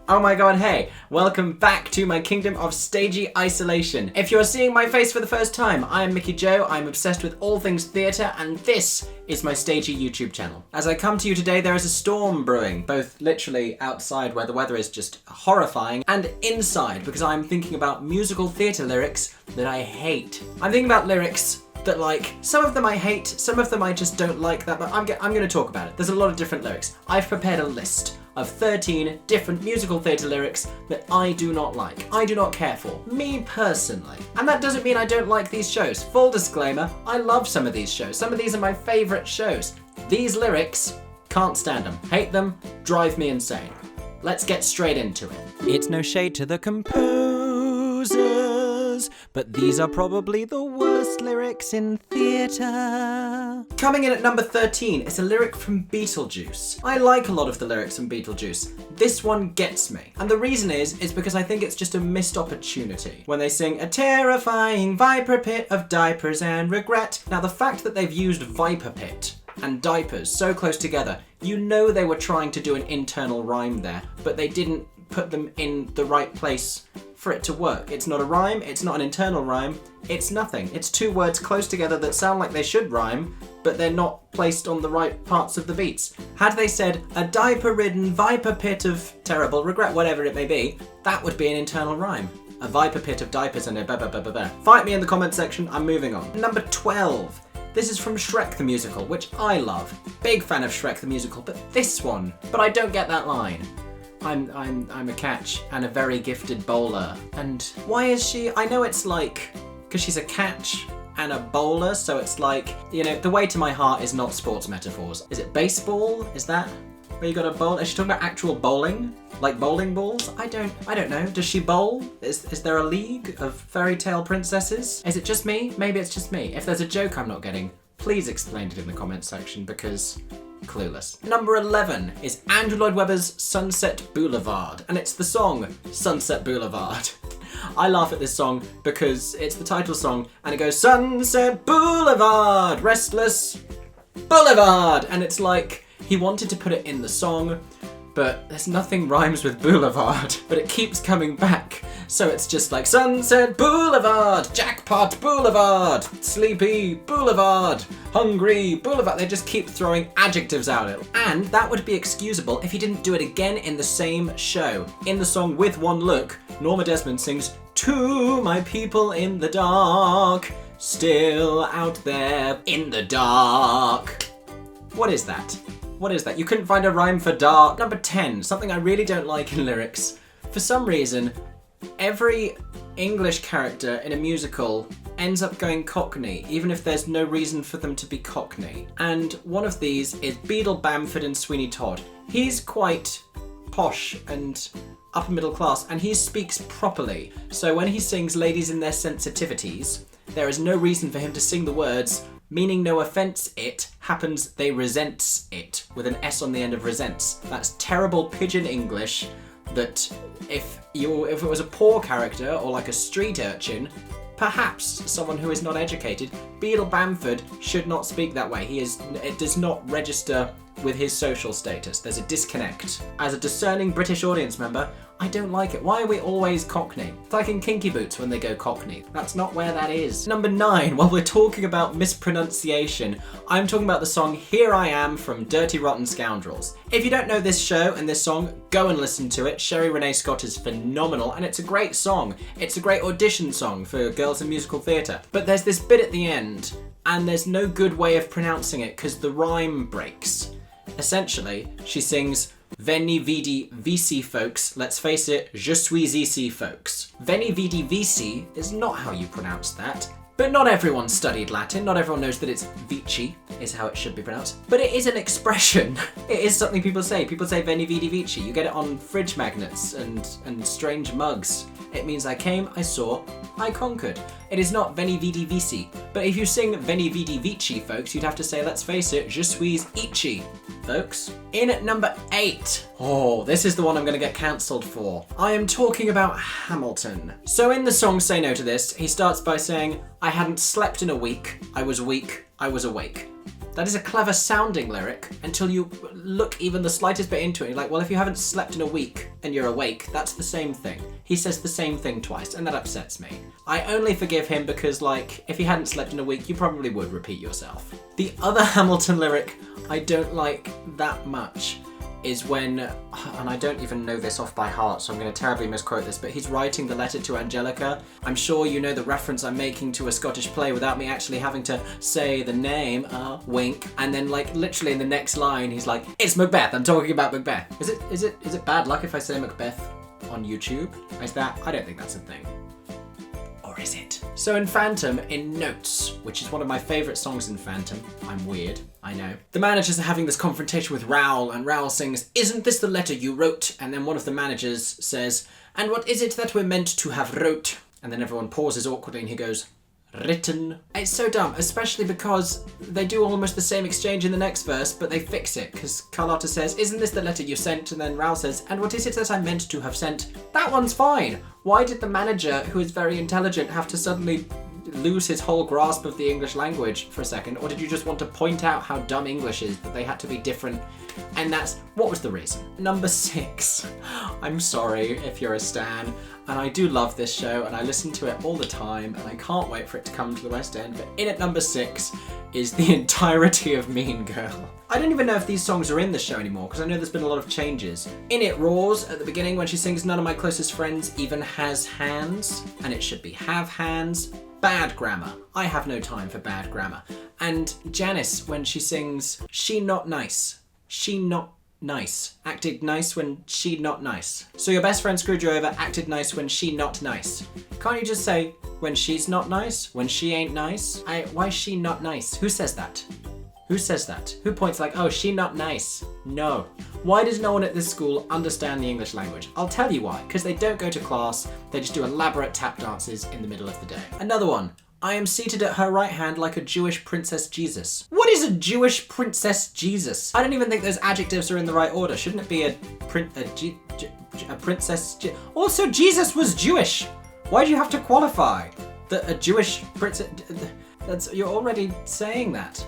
Oh my god, hey, welcome back to my kingdom of stagey isolation. If you're seeing my face for the first time, I am Mickey Joe, I'm obsessed with all things theatre, and this is my stagey YouTube channel. As I come to you today, there is a storm brewing, both literally outside where the weather is just horrifying, and inside because I'm thinking about musical theatre lyrics that I hate. I'm thinking about lyrics that, like, some of them I hate, some of them I just don't like that, but I'm gonna talk about it. There's a lot of different lyrics. I've prepared a list of 13 different musical theatre lyrics that I do not like. I do not care for. Me personally. And that doesn't mean I don't like these shows. Full disclaimer, I love some of these shows. Some of these are my favourite shows. These lyrics, can't stand them. Hate them, drive me insane. Let's get straight into it. It's no shade to the composers, but these are probably the worst lyrics in theatre. Coming in at number 13 is a lyric from Beetlejuice. I like a lot of the lyrics from Beetlejuice. This one gets me. And the reason is because I think it's just a missed opportunity. When they sing, a terrifying viper pit of diapers and regret. Now the fact that they've used viper pit and diapers so close together, you know they were trying to do an internal rhyme there, but they didn't put them in the right place for it to work. It's not a rhyme, it's not an internal rhyme, it's nothing. It's two words close together that sound like they should rhyme, but they're not placed on the right parts of the beats. Had they said, a diaper-ridden viper pit of terrible regret, whatever it may be, that would be an internal rhyme. A viper pit of diapers and a ba-ba-ba-ba-ba. Fight me in the comment section, I'm moving on. Number 12. This is from Shrek the Musical, which I love. Big fan of Shrek the Musical, but this one. But I don't get that line. I'm a catch and a very gifted bowler. And why is she? I know it's like, because she's a catch and a bowler, so it's like, you know, the way to my heart is not sports metaphors. Is it baseball? Is that where you got a bowl? Is she talking about actual bowling? Like bowling balls? I don't know. Does she bowl? Is there a league of fairy tale princesses? Is it just me? Maybe it's just me. If there's a joke I'm not getting, please explain it in the comment section because clueless. Number 11 is Andrew Lloyd Webber's Sunset Boulevard, and it's the song Sunset Boulevard. I laugh at this song because it's the title song and it goes Sunset Boulevard, restless boulevard, and it's like he wanted to put it in the song, but there's nothing rhymes with boulevard, but it keeps coming back. So it's just like Sunset Boulevard, Jackpot Boulevard, Sleepy Boulevard, Hungry Boulevard. They just keep throwing adjectives out at it. And that would be excusable if he didn't do it again in the same show. In the song With One Look, Norma Desmond sings, to my people in the dark, still out there in the dark. What is that? What is that? You couldn't find a rhyme for dark. Number 10, something I really don't like in lyrics. For some reason, every English character in a musical ends up going Cockney, even if there's no reason for them to be Cockney. And one of these is Beadle Bamford and Sweeney Todd. He's quite posh and upper middle class, and he speaks properly. So when he sings Ladies in Their Sensitivities, there is no reason for him to sing the words meaning no offence it, happens they resents it, with an S on the end of resents. That's terrible pidgin English that if it was a poor character or like a street urchin, perhaps someone who is not educated, Beadle Bamford should not speak that way. It does not register with his social status. There's a disconnect. As a discerning British audience member, I don't like it. Why are we always Cockney? It's like in Kinky Boots when they go Cockney. That's not where that is. Number 9, while we're talking about mispronunciation, I'm talking about the song Here I Am from Dirty Rotten Scoundrels. If you don't know this show and this song, go and listen to it. Sherry Renee Scott is phenomenal and it's a great song. It's a great audition song for girls in musical theatre. But there's this bit at the end and there's no good way of pronouncing it because the rhyme breaks. Essentially, she sings, Veni vidi vici folks, let's face it, je suis ici folks. Veni vidi vici is not how you pronounce that, but not everyone studied Latin, not everyone knows that it's vici is how it should be pronounced, but it is an expression. It is something people say veni vidi vici, you get it on fridge magnets and strange mugs. It means I came, I saw, I conquered. It is not veni vidi vici, but if you sing veni vidi vici, folks, you'd have to say, let's face it, je suis ichi, folks. In at number 8, oh, this is the one I'm gonna get cancelled for. I am talking about Hamilton. So in the song Say No to This, he starts by saying, I hadn't slept in a week, I was weak, I was awake. That is a clever sounding lyric until you look even the slightest bit into it. You're like, well, if you haven't slept in a week and you're awake, that's the same thing. He says the same thing twice, and that upsets me. I only forgive him because, like, if you hadn't slept in a week, you probably would repeat yourself. The other Hamilton lyric I don't like that much is when, and I don't even know this off by heart, so I'm going to terribly misquote this, but he's writing the letter to Angelica. I'm sure you know the reference I'm making to a Scottish play without me actually having to say the name, wink, and then like literally in the next line he's like, it's Macbeth, I'm talking about Macbeth. Is it bad luck if I say Macbeth on YouTube? Is that, I don't think that's a thing. Or is it? So in Phantom, in Notes, which is one of my favourite songs in Phantom, I'm weird, I know, the managers are having this confrontation with Raoul, and Raoul sings, isn't this the letter you wrote? And then one of the managers says, and what is it that we're meant to have wrote? And then everyone pauses awkwardly and he goes, written. It's so dumb, especially because they do almost the same exchange in the next verse, but they fix it, because Carlotta says, isn't this the letter you sent? And then Raoul says, and what is it that I meant to have sent? That one's fine. Why did the manager, who is very intelligent, have to suddenly lose his whole grasp of the English language for a second? Or did you just want to point out how dumb English is, that they had to be different? And what was the reason? Number 6. I'm sorry if you're a stan, and I do love this show, and I listen to it all the time, and I can't wait for it to come to the West End, but in at number 6 is the entirety of Mean Girl. I don't even know if these songs are in the show anymore, because I know there's been a lot of changes. In It Roars, at the beginning, when she sings none of my closest friends even has hands, and it should be have hands. Bad grammar. I have no time for bad grammar. And Janice, when she sings, she not nice. She not nice. Acted nice when she not nice. So your best friend screwed you over, acted nice when she not nice. Can't you just say, when she's not nice? When she ain't nice? Why is she not nice? Who says that? Who says that? Who points like, oh, she not nice? No. Why does no one at this school understand the English language? I'll tell you why. Because they don't go to class, they just do elaborate tap dances in the middle of the day. Another one. I am seated at her right hand like a Jewish Princess Jesus. What is a Jewish Princess Jesus? I don't even think those adjectives are in the right order. Shouldn't it be a princess? Also, Jesus was Jewish. Why do you have to qualify that a Jewish princess? You're already saying that.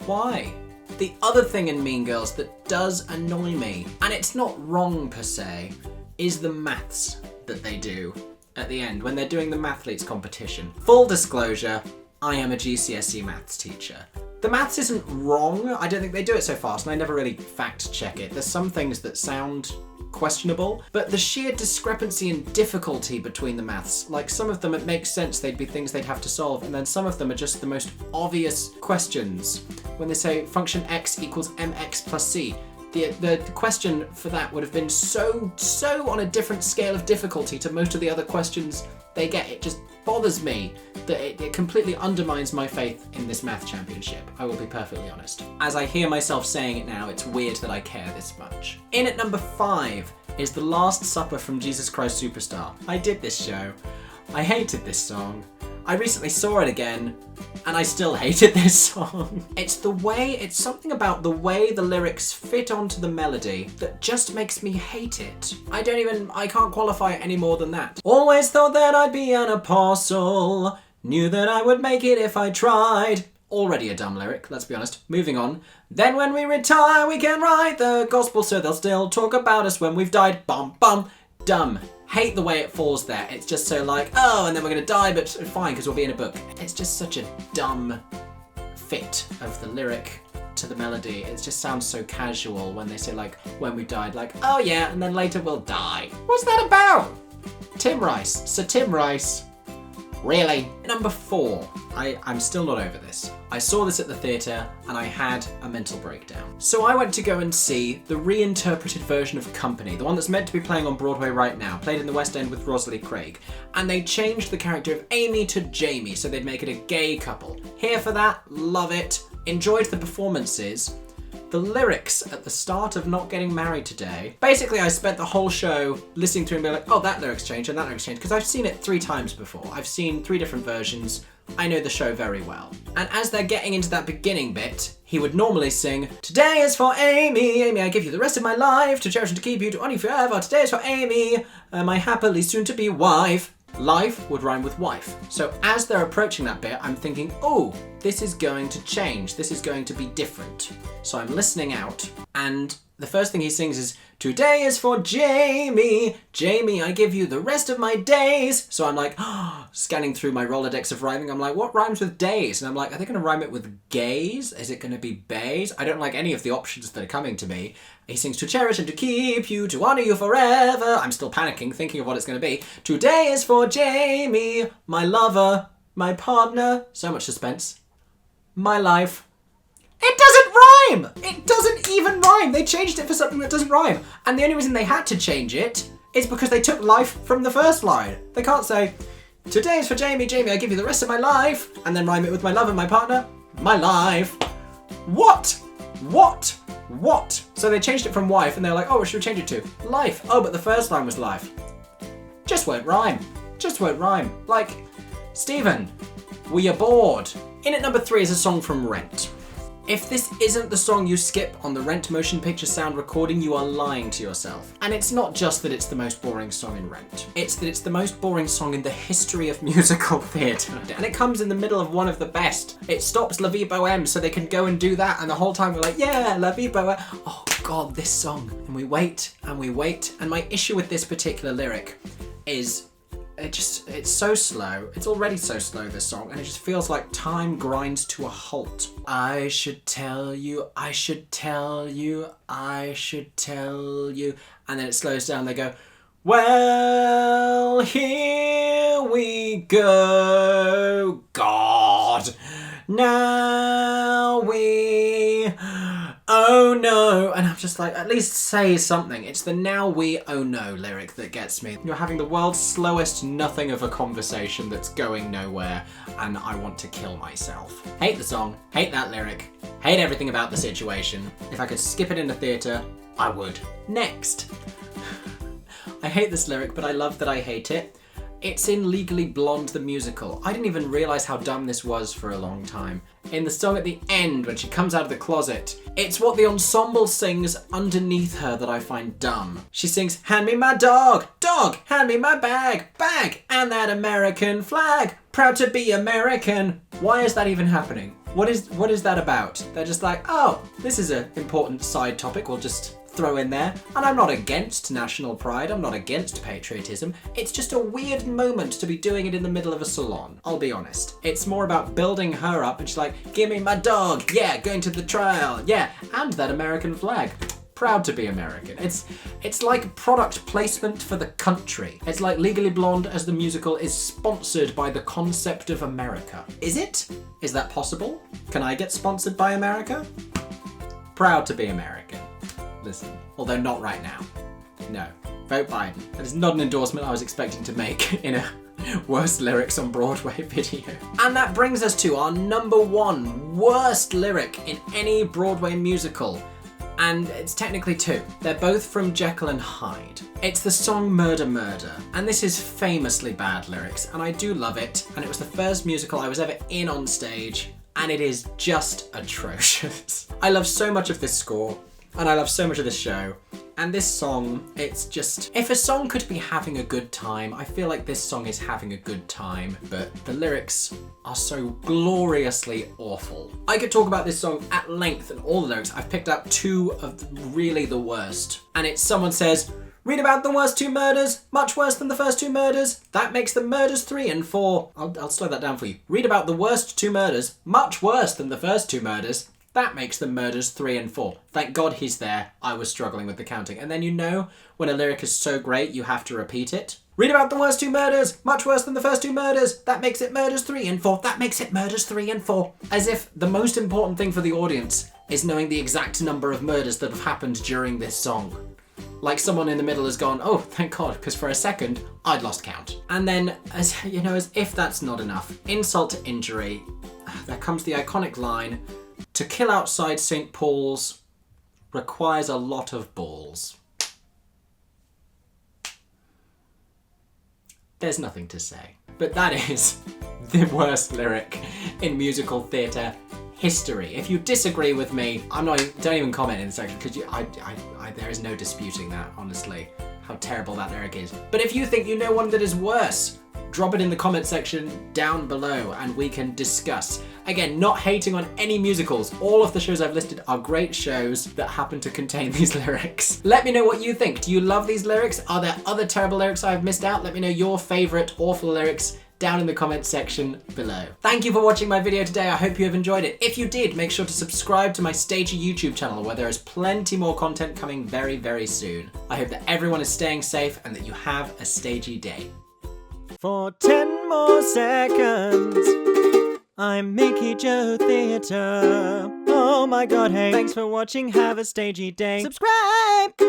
Why? The other thing in Mean Girls that does annoy me, and it's not wrong per se, is the maths that they do at the end when they're doing the Mathletes competition. Full disclosure, I am a GCSE maths teacher. The maths isn't wrong, I don't think they do it so fast, and I never really fact check it. There's some things that sound questionable, but the sheer discrepancy and difficulty between the maths, like some of them it makes sense, they'd be things they'd have to solve, and then some of them are just the most obvious questions. When they say function x equals mx plus c, the question for that would have been so on a different scale of difficulty to most of the other questions they get. It just bothers me that it completely undermines my faith in this math championship. I will be perfectly honest. As I hear myself saying it now, it's weird that I care this much. In at number 5 is The Last Supper from Jesus Christ Superstar. I did this show. I hated this song. I recently saw it again, and I still hated this song. It's something about the way the lyrics fit onto the melody that just makes me hate it. I can't qualify it any more than that. Always thought that I'd be an apostle, knew that I would make it if I tried. Already a dumb lyric, let's be honest. Moving on. Then when we retire, we can write the gospel so they'll still talk about us when we've died. Bum, bum. Dumb. Hate the way it falls there. It's just so like, oh, and then we're gonna die, but fine, because we'll be in a book. It's just such a dumb fit of the lyric to the melody. It just sounds so casual when they say like, when we died, like, oh yeah, and then later we'll die. What's that about? Tim Rice. Sir Tim Rice. Really? Number 4. I'm still not over this. I saw this at the theatre and I had a mental breakdown. So I went to go and see the reinterpreted version of Company, the one that's meant to be playing on Broadway right now, played in the West End with Rosalie Craig. And they changed the character of Amy to Jamie, so they'd make it a gay couple. Here for that, love it, enjoyed the performances. The lyrics at the start of Not Getting Married Today, basically I spent the whole show listening through and being like, oh, that lyric's changed and that lyric's changed, because I've seen it 3 times before. I've seen 3 different versions. I know the show very well. And as they're getting into that beginning bit, he would normally sing, today is for Amy, Amy, I give you the rest of my life, to cherish and to keep you, to honor you forever, today is for Amy, my happily soon-to-be wife. Life would rhyme with wife. So as they're approaching that bit, I'm thinking, oh, this is going to change. This is going to be different. So I'm listening out, and the first thing he sings is, today is for Jamie. Jamie, I give you the rest of my days. So I'm like, scanning through my Rolodex of rhyming. I'm like, what rhymes with days? And I'm like, are they going to rhyme it with gays? Is it going to be bays? I don't like any of the options that are coming to me. He sings, to cherish and to keep you, to honour you forever. I'm still panicking, thinking of what it's going to be. Today is for Jamie, my lover, my partner. So much suspense. My life. It doesn't rhyme! It doesn't even rhyme! They changed it for something that doesn't rhyme. And the only reason they had to change it is because they took life from the first line. They can't say, today is for Jamie, Jamie, I give you the rest of my life, and then rhyme it with my love and my partner, my life. What? What? What? So they changed it from wife, and they're like, oh, what should we change it to? Life. Oh, but the first line was life. Just won't rhyme. Just won't rhyme. Like, Stephen, were you bored? In at number 3 is a song from Rent. If this isn't the song you skip on the Rent motion picture sound recording, you are lying to yourself. And it's not just that it's the most boring song in Rent. It's that it's the most boring song in the history of musical theatre. And it comes in the middle of one of the best. It stops La Vie Bohème so they can go and do that, and the whole time we're like, yeah, La Vie Bohème. Oh God, this song. And we wait, and we wait. And my issue with this particular lyric is it's so slow. It's already so slow, this song, and it just feels like time grinds to a halt. I should tell you, I should tell you, I should tell you. And then it slows down, they go, well, here we go, God, now we, oh no. And I'm just like, at least say something. It's the now we, oh no lyric that gets me. You're having the world's slowest nothing of a conversation that's going nowhere, and I want to kill myself. Hate the song, hate that lyric, hate everything about the situation. If I could skip it in the theatre, I would. Next. I hate this lyric, but I love that I hate it. It's in Legally Blonde the musical. I didn't even realise how dumb this was for a long time. In the song at the end, when she comes out of the closet, it's what the ensemble sings underneath her that I find dumb. She sings, hand me my dog, dog, hand me my bag, bag, and that American flag, proud to be American. Why is that even happening? What is that about? They're just like, oh, this is an important side topic, we'll just throw in there. And I'm not against national pride, I'm not against patriotism. It's just a weird moment to be doing it in the middle of a salon, I'll be honest. It's more about building her up, and she's like, give me my dog, yeah, going to the trial, yeah, and that American flag. Proud to be American. It's like product placement for the country. It's like Legally Blonde as the musical is sponsored by the concept of America. Is it? Is that possible? Can I get sponsored by America? Proud to be American. Listen, although not right now. No. Vote Biden. That is not an endorsement I was expecting to make in a worst lyrics on Broadway video. And that brings us to our number 1 worst lyric in any Broadway musical. And it's technically 2. They're both from Jekyll and Hyde. It's the song Murder Murder, and this is famously bad lyrics, and I do love it, and it was the first musical I was ever in on stage, and it is just atrocious. I love so much of this score, and I love so much of this show. And this song, it's just, if a song could be having a good time, I feel like this song is having a good time, but the lyrics are so gloriously awful. I could talk about this song at length and all the lyrics. I've picked out 2 of really the worst. And it's someone says, read about the worst 2 murders, much worse than the first 2 murders. That makes the murders 3 and 4. I'll slow that down for you. Read about the worst 2 murders, much worse than the first 2 murders. That makes the murders 3 and 4. Thank God he's there. I was struggling with the counting. And then you know when a lyric is so great you have to repeat it. Read about the worst 2 murders, much worse than the first 2 murders. That makes it murders 3 and 4. That makes it murders 3 and 4. As if the most important thing for the audience is knowing the exact number of murders that have happened during this song. Like someone in the middle has gone, oh, thank God, because for a second, I'd lost count. And then, as if that's not enough, insult to injury, there comes the iconic line, to kill outside St. Paul's requires a lot of balls. There's nothing to say. But that is the worst lyric in musical theatre history. If you disagree with me, don't even comment in the section, because there is no disputing that, honestly, how terrible that lyric is. But if you think you know one that is worse, drop it in the comment section down below and we can discuss. Again, not hating on any musicals. All of the shows I've listed are great shows that happen to contain these lyrics. Let me know what you think. Do you love these lyrics? Are there other terrible lyrics I've missed out? Let me know your favorite awful lyrics down in the comments section below. Thank you for watching my video today. I hope you have enjoyed it. If you did, make sure to subscribe to my Stagey YouTube channel where there is plenty more content coming very, very soon. I hope that everyone is staying safe and that you have a stagey day. For 10 more seconds, I'm Mickey Joe Theatre. Oh my god, hey. Thanks for watching. Have a stagey day. Subscribe!